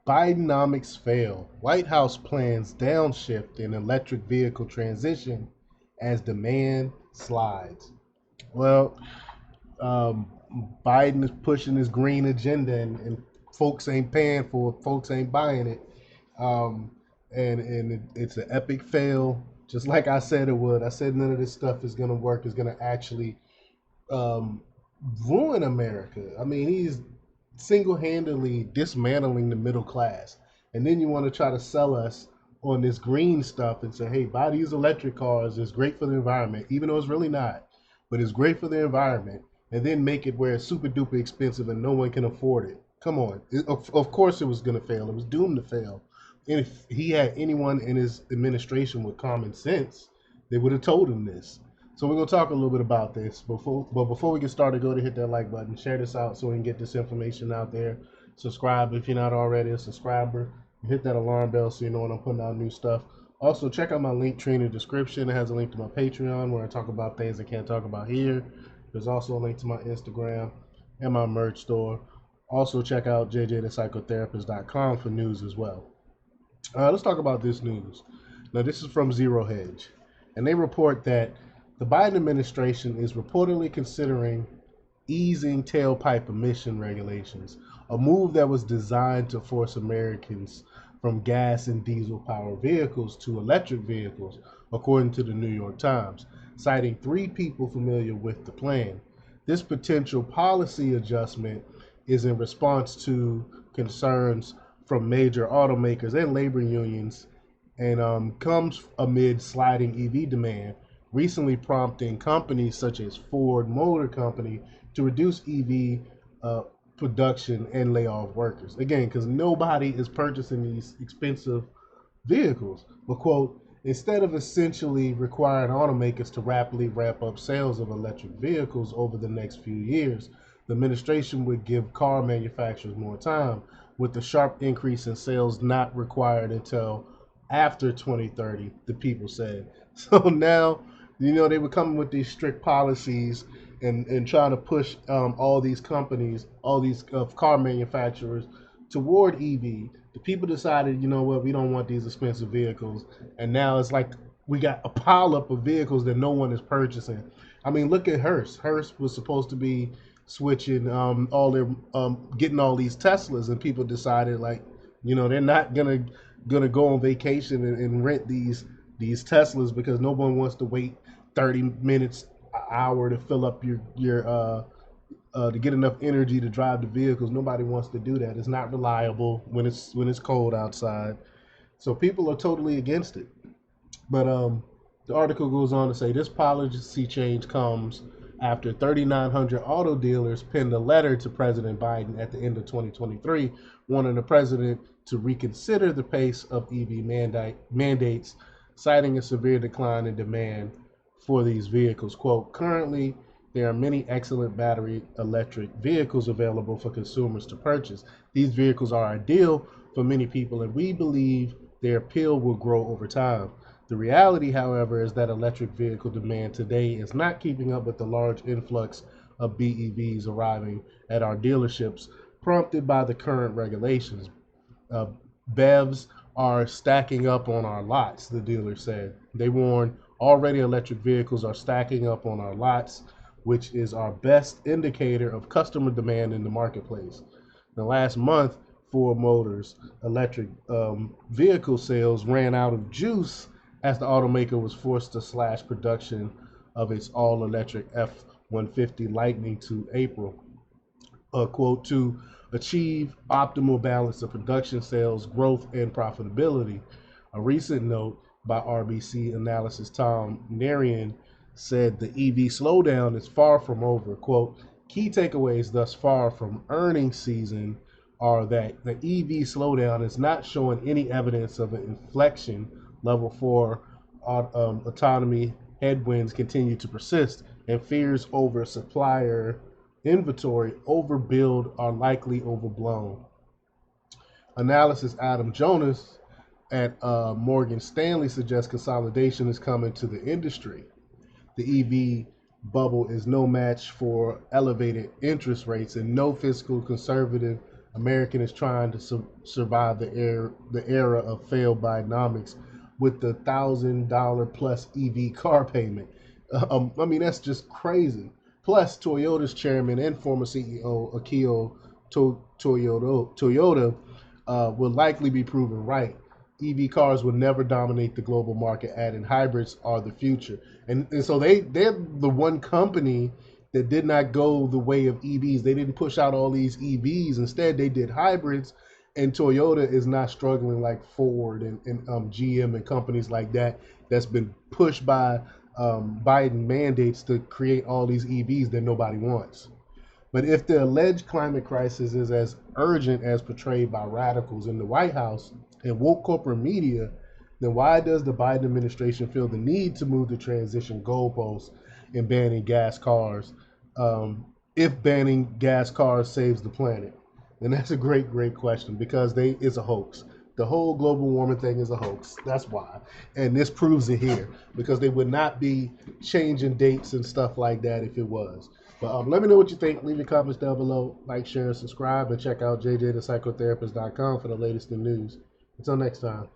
Bidenomics fail. White House plans downshift in electric vehicle transition as demand slides. Well, um, Biden is pushing his green agenda, and folks ain't paying for it. Folks ain't buying it. Um, it's an epic fail, just like I said it would. I said none of this stuff is gonna work. Is gonna actually um, ruin America. I mean, he's single-handedly dismantling the middle class, and then you want to try to sell us on this green stuff and say, "Hey, buy these electric cars. It's great for the environment," even though it's really not, but it's great for the environment, and then make it where it's super duper expensive and no one can afford it. Come on, of course it was going to fail. It was doomed to fail. And if he had anyone in his administration with common sense, they would have told him this. So we're gonna talk a little bit about this before we get started, go to hit that like button, share this out so we can get this information out there. Subscribe if you're not already a subscriber. Hit that alarm bell so you know when I'm putting out new stuff. Also, check out my link tree in the description. It has a link to my Patreon where I talk about things I can't talk about here. There's also a link to my Instagram and my merch store. Also, check out jjthepsychotherapist.com for news as well. Let's talk about this news. Now, this is from Zero Hedge, and they report that the Biden administration is reportedly considering easing tailpipe emission regulations, a move that was designed to force Americans from gas and diesel powered vehicles to electric vehicles, according to the New York Times, citing three people familiar with the plan. This potential policy adjustment is in response to concerns from major automakers and labor unions and comes amid sliding EV demand, recently prompting companies such as Ford Motor Company to reduce EV production and lay off workers. Again, because nobody is purchasing these expensive vehicles. But, quote, instead of essentially requiring automakers to rapidly ramp up sales of electric vehicles over the next few years, the administration would give car manufacturers more time, with the sharp increase in sales not required until after 2030, the people said. So now, they were coming with these strict policies and trying to push all these companies, all these car manufacturers toward EV. The people decided, you know what, we don't want these expensive vehicles. And now it's like we got a pile up of vehicles that no one is purchasing. I mean, look at Hearst. Hearst was supposed to be switching all their getting all these Teslas, and people decided like, they're not gonna go on vacation and rent these Teslas because no one wants to wait 30 minutes, an hour to fill up your to get enough energy to drive the vehicles. Nobody wants to do that. It's not reliable when it's cold outside. So people are totally against it. But the article goes on to say this policy change comes after 3,900 auto dealers penned a letter to President Biden at the end of 2023, wanting the president to reconsider the pace of EV mandates, citing a severe decline in demand for these vehicles. Quote, currently, there are many excellent battery electric vehicles available for consumers to purchase. These vehicles are ideal for many people, and we believe their appeal will grow over time. The reality, however, is that electric vehicle demand today is not keeping up with the large influx of BEVs arriving at our dealerships, prompted by the current regulations. Uh, BEVs are stacking up on our lots, the dealer said. They warn already electric vehicles are stacking up on our lots, which is our best indicator of customer demand in the marketplace. The last month, Ford Motors electric vehicle sales ran out of juice as the automaker was forced to slash production of its all-electric F-150 Lightning to April. Quote, to achieve optimal balance of production sales, growth, and profitability. A recent note by RBC Analysis Tom Narian said the EV slowdown is far from over. Quote, key takeaways thus far from earnings season are that the EV slowdown is not showing any evidence of an inflection. Level 4 autonomy headwinds continue to persist, and fears over supplier inventory overbuild are likely overblown. Analysis Adam Jonas at Morgan Stanley suggests consolidation is coming to the industry. The EV bubble is no match for elevated interest rates, and no fiscal conservative American is trying to survive the era of failed Bidenomics with the $1,000 plus EV car payment. I mean, that's just crazy. Plus, Toyota's chairman and former CEO Akio Toyota will likely be proven right. EV cars will never dominate the global market, adding hybrids are the future. And so they're the one company that did not go the way of EVs. They didn't push out all these EVs. Instead, they did hybrids. And Toyota is not struggling like Ford and GM and companies like that that's been pushed by Biden mandates to create all these EVs that nobody wants. But if the alleged climate crisis is as urgent as portrayed by radicals in the White House and woke corporate media, then why does the Biden administration feel the need to move the transition goalposts in banning gas cars if banning gas cars saves the planet? And that's a great question because it's a hoax. The whole global warming thing is a hoax. That's why. And this proves it here because they would not be changing dates and stuff like that if it was. But let me know what you think. Leave your comments down below. Like, share, and subscribe. And check out jjthepsychotherapist.com for the latest in news. Until next time.